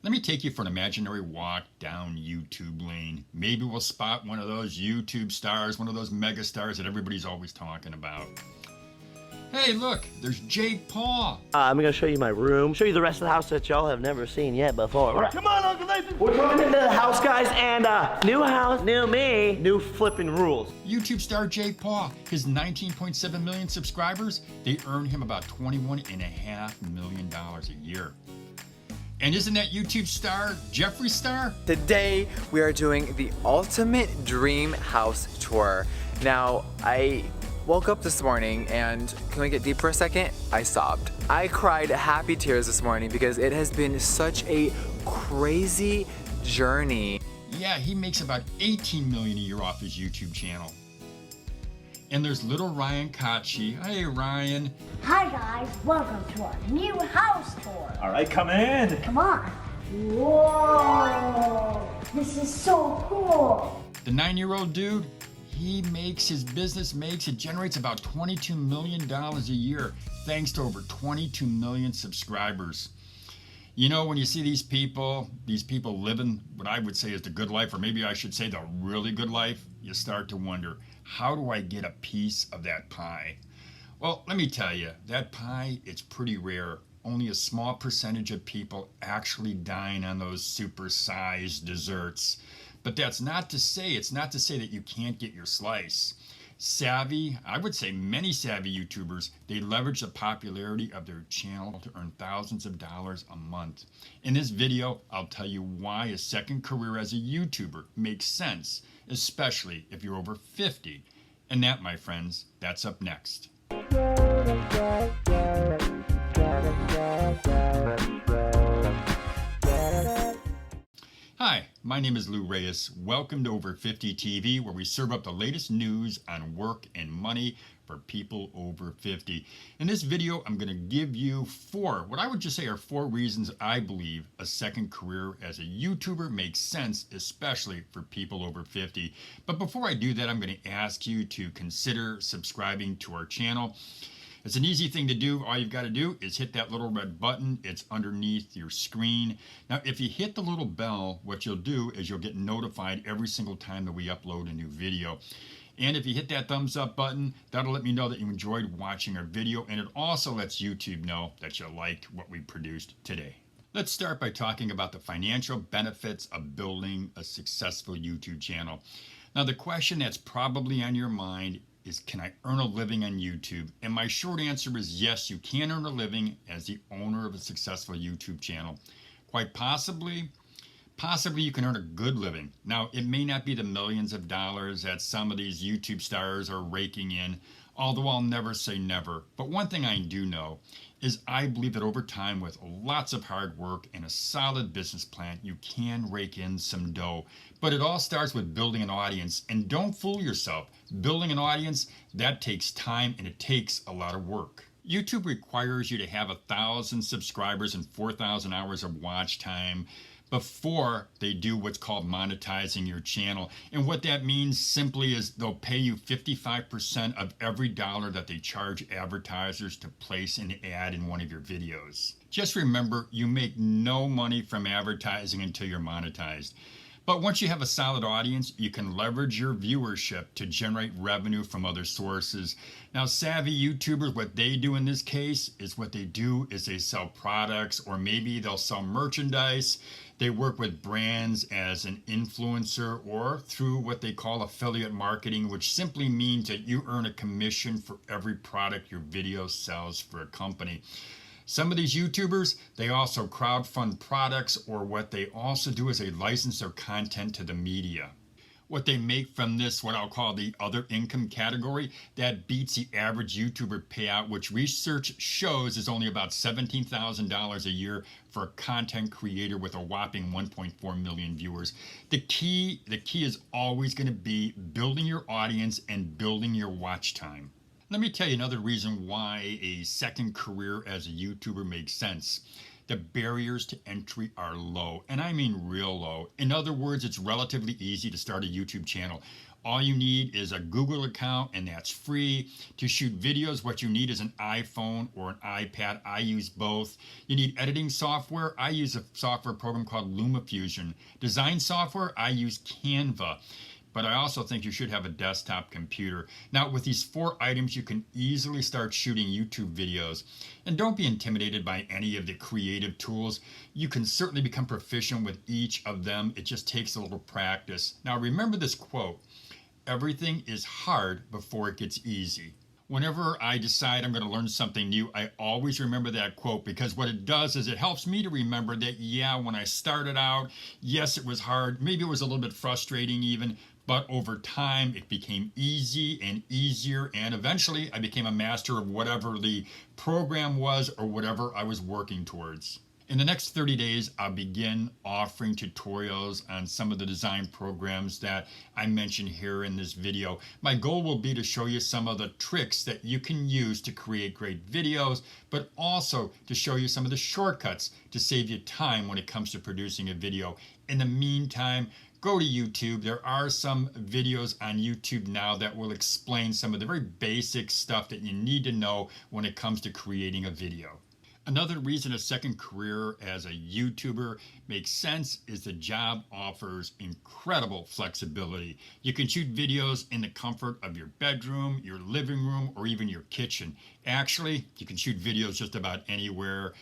Let me take you for an imaginary walk down YouTube lane. Maybe we'll spot one of those YouTube stars, one of those mega stars that everybody's always talking about. Hey, look, there's Jake Paul. I'm gonna show you my room, show you the rest of the house that y'all have never seen yet before. Come on, Uncle Nathan. We're coming into the house, guys, and new house, new me, new flipping rules. YouTube star Jake Paul, his 19.7 million subscribers, they earn him about $21.5 million a year. And isn't that YouTube star Jeffree Star? Today we are doing the ultimate dream house tour. Now, I woke up this morning and, can we get deep for a second? I sobbed. I cried happy tears this morning because it has been such a crazy journey. Yeah, he makes about 18 million a year off his YouTube channel. And there's little Ryan Kachi. Hey, Ryan. Hi guys, welcome to our new house tour. All right, come in. Come on. Whoa, this is so cool. The 9-year-old dude, he makes his business it generates about $22 million a year thanks to over 22 million subscribers. You know, when you see these people living what I would say is the good life, or maybe I should say the really good life, you start to wonder, how do I get a piece of that pie? Well, let me tell you, that pie, it's pretty rare. Only a small percentage of people actually dine on those super-sized desserts. But it's not to say that you can't get your slice. Savvy, I would say many savvy YouTubers, they leverage the popularity of their channel to earn thousands of dollars a month. In this video, I'll tell you why a second career as a YouTuber makes sense, especially if you're over 50. And that, my friends, that's up next. Hi, my name is Lou Reyes. Welcome to Over 50 TV, where we serve up the latest news on work and money for people over 50. In this video, I'm going to give you what I would just say are 4 reasons I believe a second career as a YouTuber makes sense, especially for people over 50. But before I do that, I'm going to ask you to consider subscribing to our channel. It's an easy thing to do. All you've got to do is hit that little red button. It's underneath your screen. Now, if you hit the little bell, what you'll do is you'll get notified every single time that we upload a new video. And if you hit that thumbs up button, that'll let me know that you enjoyed watching our video, and it also lets YouTube know that you liked what we produced today. Let's start by talking about the financial benefits of building a successful YouTube channel. Now, the question that's probably on your mind is, can I earn a living on YouTube? And my short answer is yes, you can earn a living as the owner of a successful YouTube channel. Quite possibly you can earn a good living. Now, it may not be the millions of dollars that some of these YouTube stars are raking in, although I'll never say never. But one thing I do know is I believe that over time, with lots of hard work and a solid business plan, you can rake in some dough. But it all starts with building an audience. And don't fool yourself. Building an audience, that takes time and it takes a lot of work. YouTube requires you to have 1,000 subscribers and 4,000 hours of watch time before they do what's called monetizing your channel. And what that means simply is they'll pay you 55% of every dollar that they charge advertisers to place an ad in one of your videos. Just remember, you make no money from advertising until you're monetized. But once you have a solid audience, you can leverage your viewership to generate revenue from other sources. Now, savvy YouTubers, what they do in this case is they sell products, or maybe they'll sell merchandise. They work with brands as an influencer or through what they call affiliate marketing, which simply means that you earn a commission for every product your video sells for a company. Some of these YouTubers, they also crowdfund products, or what they also do is they license their content to the media. What they make from this, what I'll call the other income category, that beats the average YouTuber payout, which research shows is only about $17,000 a year for a content creator with a whopping 1.4 million viewers. The key is always going to be building your audience and building your watch time. Let me tell you another reason why a second career as a YouTuber makes sense. the barriers to entry are low, and I mean real low. In other words, it's relatively easy to start a YouTube channel. All you need is a Google account, and that's free. To shoot videos, what you need is an iPhone or an iPad. I use both. You need editing software. I use a software program called LumaFusion. Design software, I use Canva. But I also think you should have a desktop computer. Now, with these 4 items, you can easily start shooting YouTube videos. And don't be intimidated by any of the creative tools. You can certainly become proficient with each of them. It just takes a little practice. Now, remember this quote: everything is hard before it gets easy. Whenever I decide I'm going to learn something new, I always remember that quote, because what it does is it helps me to remember that, yeah, when I started out, yes, it was hard. Maybe it was a little bit frustrating even, but over time it became easy and easier, and eventually I became a master of whatever the program was or whatever I was working towards. In the next 30 days, I'll begin offering tutorials on some of the design programs that I mentioned here in this video. My goal will be to show you some of the tricks that you can use to create great videos, but also to show you some of the shortcuts to save you time when it comes to producing a video. In the meantime, go to YouTube. There are some videos on YouTube now that will explain some of the very basic stuff that you need to know when it comes to creating a video. Another reason a second career as a YouTuber makes sense is the job offers incredible flexibility. You can shoot videos in the comfort of your bedroom, your living room, or even your kitchen. Actually, you can shoot videos just about anywhere.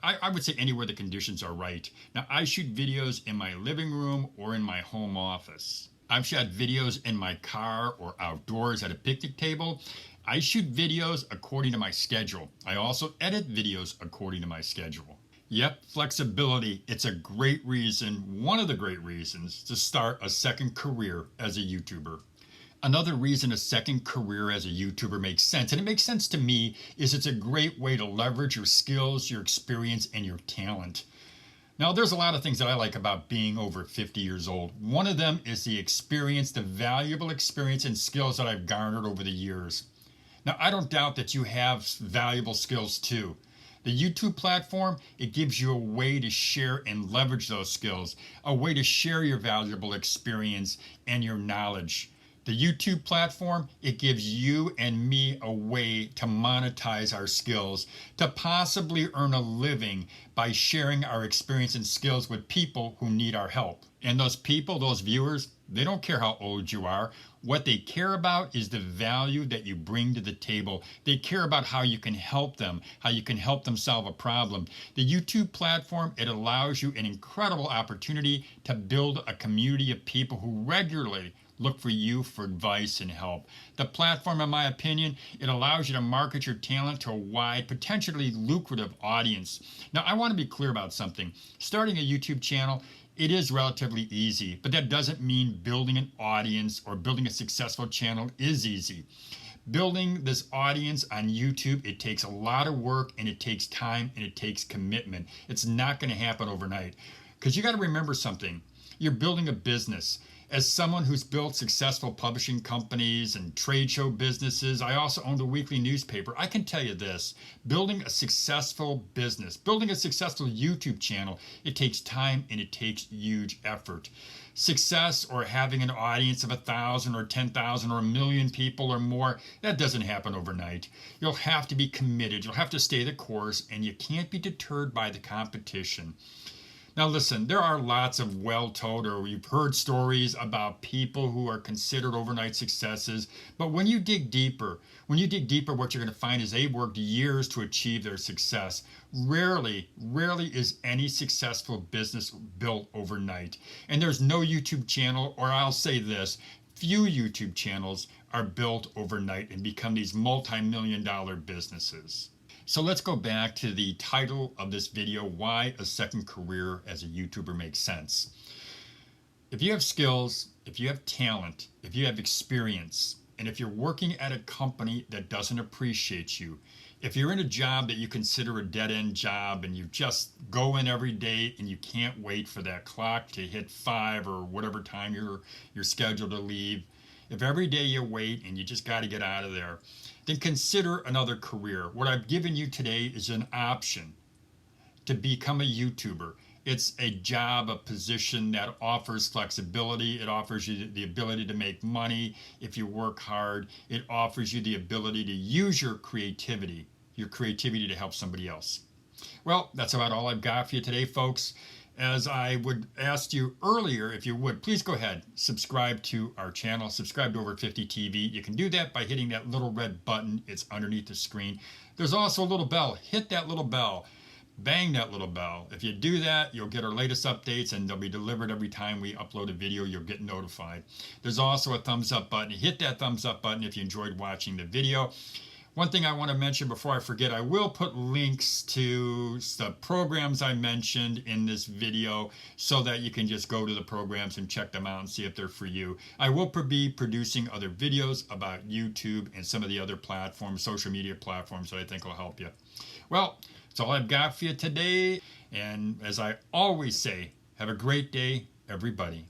I would say anywhere the conditions are right. Now, I shoot videos in my living room or in my home office. I've shot videos in my car or outdoors at a picnic table. I shoot videos according to my schedule. I also edit videos according to my schedule. Yep, flexibility. It's a great reason, one of the great reasons, to start a second career as a YouTuber. Another reason a second career as a YouTuber makes sense, and it makes sense to me, is it's a great way to leverage your skills, your experience, and your talent. Now, there's a lot of things that I like about being over 50 years old. One of them is the experience, the valuable experience and skills that I've garnered over the years. Now, I don't doubt that you have valuable skills too. The YouTube platform, it gives you a way to share and leverage those skills, a way to share your valuable experience and your knowledge. The YouTube platform, it gives you and me a way to monetize our skills, to possibly earn a living by sharing our experience and skills with people who need our help. And those people, those viewers, they don't care how old you are. What they care about is the value that you bring to the table. They care about how you can help them, how you can help them solve a problem. The YouTube platform, it allows you an incredible opportunity to build a community of people who regularly look for you for advice and help. The platform, in my opinion, it allows you to market your talent to a wide, potentially lucrative audience. Now, I want to be clear about something. Starting a YouTube channel, it is relatively easy, but that doesn't mean building an audience or building a successful channel is easy. Building this audience on YouTube, it takes a lot of work, and it takes time, and it takes commitment. It's not going to happen overnight, because you got to remember something. You're building a business. As someone who's built successful publishing companies and trade show businesses, I also owned a weekly newspaper. I can tell you this, building a successful business, building a successful YouTube channel, it takes time and it takes huge effort. Success or having an audience of 1,000 or 10,000 or 1,000,000 people or more, that doesn't happen overnight. You'll have to be committed, you'll have to stay the course, and you can't be deterred by the competition. Now listen, there are lots of well-told, or you've heard stories about people who are considered overnight successes, but when you dig deeper, what you're going to find is they worked years to achieve their success. Rarely is any successful business built overnight. And there's no YouTube channel, or I'll say this, few YouTube channels are built overnight and become these multi-million-dollar businesses. So let's go back to the title of this video, why a second career as a YouTuber makes sense. If you have skills, if you have talent, if you have experience, and if you're working at a company that doesn't appreciate you, if you're in a job that you consider a dead-end job and you just go in every day and you can't wait for that clock to hit 5 or whatever time you're scheduled to leave, if every day you wait and you just got to get out of there, then consider another career. What I've given you today is an option to become a YouTuber. It's a job, a position that offers flexibility. It offers you the ability to make money if you work hard. It offers you the ability to use your creativity to help somebody else. Well, that's about all I've got for you today, folks. As I would ask you earlier, if you would, please go ahead, subscribe to our channel, subscribe to Over 50 TV. You can do that by hitting that little red button. It's underneath the screen. There's also a little bell. Hit that little bell. Bang that little bell. If you do that, you'll get our latest updates and they'll be delivered every time we upload a video. You'll get notified. There's also a thumbs up button. Hit that thumbs up button if you enjoyed watching the video. One thing I want to mention before I forget, I will put links to the programs I mentioned in this video so that you can just go to the programs and check them out and see if they're for you. I will be producing other videos about YouTube and some of the other platforms, social media platforms that I think will help you. Well, that's all I've got for you today. And as I always say, have a great day, everybody.